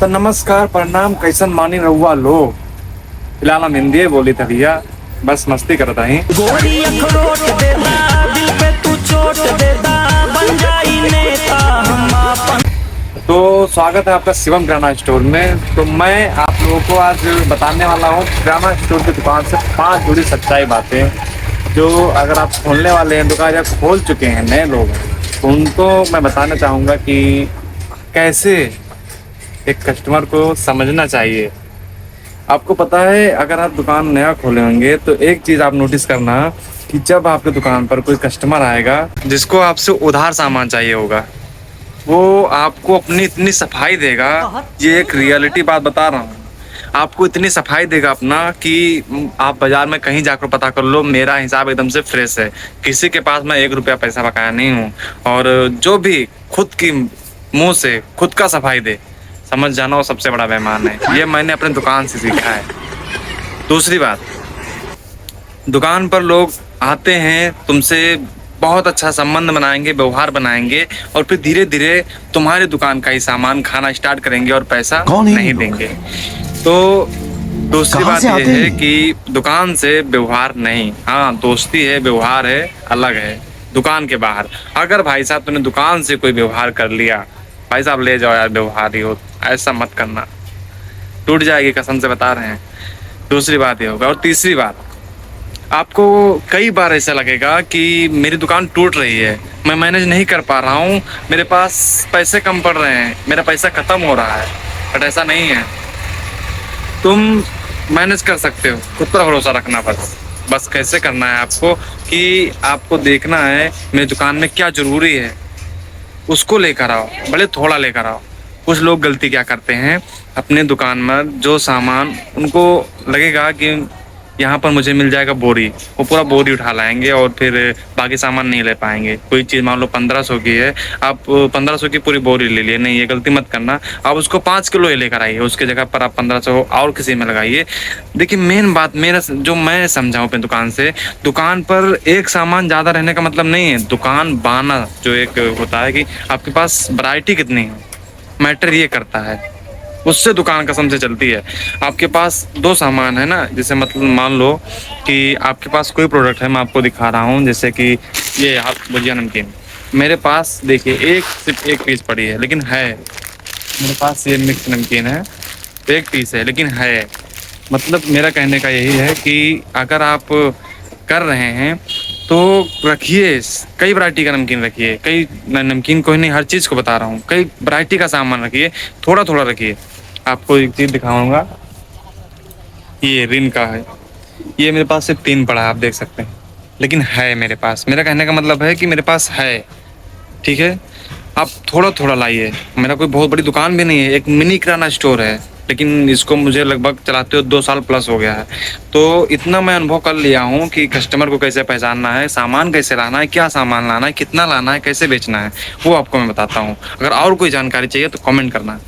तो नमस्कार प्रणाम कैसन मानी रहुआ लो। फिलहाल हम हिंदी बोली था भैया, बस मस्ती करता ही। गोरी अखरोट देता दिल पे तू चोट देता बन जाई नेता हम अपन। तो स्वागत है आपका शिवम किराना स्टोर में। तो मैं आप लोगों को आज बताने वाला हूँ किराना स्टोर की दुकान से 5 जुड़ी सच्चाई बातें, जो अगर आप खोलने वाले हैं दुकान या खोल चुके हैं नए लोग, तो उनको मैं बताना चाहूँगा कि कैसे एक कस्टमर को समझना चाहिए। आपको पता है अगर आप दुकान नया खोले होंगे तो एक चीज़ आप नोटिस करना कि जब आपके दुकान पर कोई कस्टमर आएगा जिसको आपसे उधार सामान चाहिए होगा, वो आपको अपनी इतनी सफाई देगा। ये एक रियलिटी बात बता रहा हूँ। आपको इतनी सफाई देगा अपना कि आप बाजार में कहीं जाकर पता कर लो, मेरा हिसाब एकदम से फ्रेश है। किसी के पास मैं 1 रुपया पैसा बकाया नहीं हूँ। और जो भी खुद की मुंह से खुद का सफाई दे, समझ जाना वो सबसे बड़ा मेहमान है। ये मैंने अपने दुकान से सीखा है। दूसरी बात, दुकान पर लोग आते हैं, तुमसे बहुत अच्छा संबंध बनाएंगे, व्यवहार बनाएंगे, और फिर धीरे धीरे तुम्हारी दुकान का ही सामान खाना स्टार्ट करेंगे और पैसा नहीं देंगे। तो दूसरी बात यह है कि दुकान से व्यवहार नहीं, हाँ दोस्ती है, व्यवहार है, अलग है। दुकान के बाहर अगर भाई साहब तुमने दुकान से कोई व्यवहार कर लिया, भाई साहब ले जाओ यार, व्यवहार ही हो, ऐसा मत करना, टूट जाएगी, कसम से बता रहे हैं। दूसरी बात ये होगा। और तीसरी बात, आपको कई बार ऐसा लगेगा कि मेरी दुकान टूट रही है, मैं मैनेज नहीं कर पा रहा हूँ, मेरे पास पैसे कम पड़ रहे हैं, मेरा पैसा ख़त्म हो रहा है। बट ऐसा नहीं है, तुम मैनेज कर सकते हो। खुद पर भरोसा रखना बस कैसे करना है आपको कि आपको देखना है मेरी दुकान में क्या ज़रूरी है, उसको लेकर आओ, भले थोड़ा लेकर आओ। कुछ लोग गलती क्या करते हैं, अपने दुकान में जो सामान उनको लगेगा कि यहाँ पर मुझे मिल जाएगा बोरी, वो पूरा बोरी उठा लाएंगे और फिर बाकी सामान नहीं ले पाएंगे। कोई चीज़ मान लो 1500 की है, आप 1500 की पूरी बोरी ले लिए, नहीं, ये गलती मत करना। आप उसको 5 किलो ही लेकर आइए, उसके जगह पर आप 1500 और किसी में लगाइए। देखिए मेन बात मेरा जो मैं समझाऊँ अपनी दुकान से, दुकान पर एक सामान ज़्यादा रहने का मतलब नहीं है, दुकान बाना जो एक होता है कि आपके पास वैरायटी कितनी है, मैटर ये करता है, उससे दुकान कसम से चलती है। आपके पास 2 सामान है ना, जैसे मतलब मान लो कि आपके पास कोई प्रोडक्ट है, मैं आपको दिखा रहा हूँ, जैसे कि ये आप भुजिया नमकीन, मेरे पास देखिए सिर्फ एक पीस पड़ी है, लेकिन है मेरे पास ये मिक्स नमकीन है, 1 पीस है लेकिन है। मतलब मेरा कहने का यही है कि अगर आप कर रहे हैं तो रखिए, कई वैरायटी का नमकीन रखिए, कई नमकीन कोई नहीं, हर चीज़ को बता रहा हूँ, कई वैरायटी का सामान रखिए, थोड़ा थोड़ा रखिए। आपको एक चीज़ दिखाऊंगा, ये रिन का है, ये मेरे पास सिर्फ 3 पड़ा है, आप देख सकते हैं, लेकिन है मेरे पास। मेरा कहने का मतलब है कि मेरे पास है, ठीक है। आप थोड़ा थोड़ा लाइए। मेरा कोई बहुत बड़ी दुकान भी नहीं है, एक मिनी किराना स्टोर है, लेकिन इसको मुझे लगभग चलाते हुए 2 साल प्लस हो गया है। तो इतना मैं अनुभव कर लिया हूँ कि कस्टमर को कैसे पहचानना है, सामान कैसे लाना है, क्या सामान लाना है, कितना लाना है, कैसे बेचना है, वो आपको मैं बताता हूँ। अगर और कोई जानकारी चाहिए तो कमेंट करना।